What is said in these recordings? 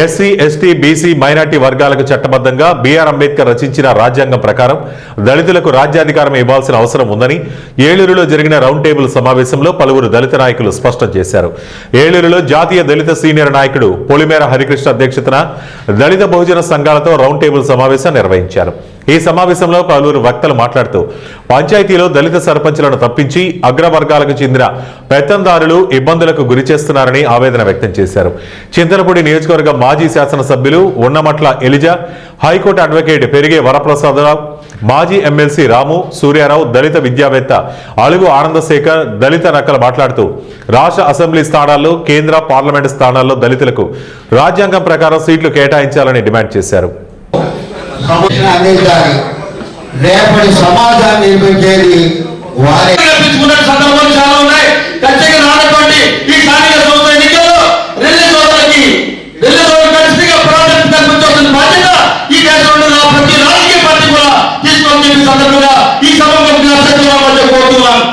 SC ST BC minority వర్గాలకు చట్టబద్ధంగా BR Ambedkar రచించిన రాజ్యాంగం ప్రకారం దళితులకు రాజ్యాధికారం ఇవ్వాల్సిన అవసరం ఉందని ఏలూరులో జరిగిన రౌండ్ టేబుల్ సమావేశంలో పలువురు దళిత నాయకులు స్పష్టం చేశారు. ఏలూరులో జాతీయ దళిత సీనియర్ నాయకుడు పొలిమేర హరికృష్ణ అధ్యక్షతన దళిత బహుజన సంఘాలతో రౌండ్ టేబుల్ సమావేశం నిర్వహించారు. ఈ సమావేశంలో పలువురు వక్తలు మాట్లాడుతూ పంచాయతీలో దళిత సర్పంచులను తప్పించి అగ్రవర్గాలకు చెందిన పెత్తందారులు ఇబ్బందులకు గురి చేస్తున్నారని ఆవేదన వ్యక్తం చేశారు. చింతలపూడి నియోజకవర్గ మాజీ శాసనసభ్యులు ఉన్నమట్ల ఎలిజా, హైకోర్టు అడ్వకేట్ పెరిగే వరప్రసాదరావు, మాజీ ఎమ్మెల్సీ రాము సూర్యారావు, దళిత విద్యావేత్త అలుగు ఆనందశేఖర్, దళిత నక్కలు మాట్లాడుతూ రాష్ట్ర అసెంబ్లీ స్థానాల్లో, కేంద్ర పార్లమెంటు స్థానాల్లో దళితులకు రాజ్యాంగం ప్రకారం సీట్లు కేటాయించాలని డిమాండ్ చేశారు. రేపటి సమాజాన్ని నిర్మించేది వారే. సందర్భాలు చాలా ఉన్నాయి. ఖచ్చితంగా రానటువంటి ఈ స్థానిక సంస్థ ఎన్నికల్లో రెల్లి సోదరులకి ఖచ్చితంగా ప్రాధాన్యత కల్పించాల్సిన బాధ్యత ఈ దేశంలో ప్రతి రాజకీయ పార్టీ కూడా తీసుకొని సందర్భంగా ఈ సభకు కోరుతున్నాను.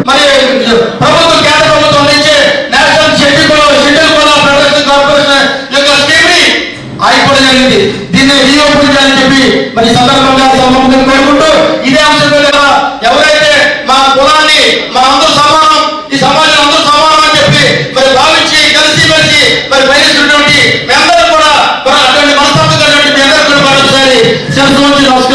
మరి ప్రభుత్వం కేంద్ర ప్రభుత్వం అందించే నేషనల్ షెడ్యూల్ ఫెడరేషన్ కార్పొరేషన్ యొక్క స్కీమ్ ని ఆగిపోవడం జరిగింది. దీన్ని రీఓపెన్ చేయాలని చెప్పి మరి సందర్భంగా సభను కోరుకుంటూ ఇదే అంశం మీద ఎవరైతే మా కులాన్ని మా అందరూ సమానం, ఈ సమాజం అందరూ సమానం అని చెప్పి మరి భావించి కలిసి మరి పయనిస్తున్నటువంటి మీ అందరూ కూడా అటువంటి మనస్తత్వం కలిగినటువంటి మీ అందరూ కూడా మరోసారి నమస్కారం.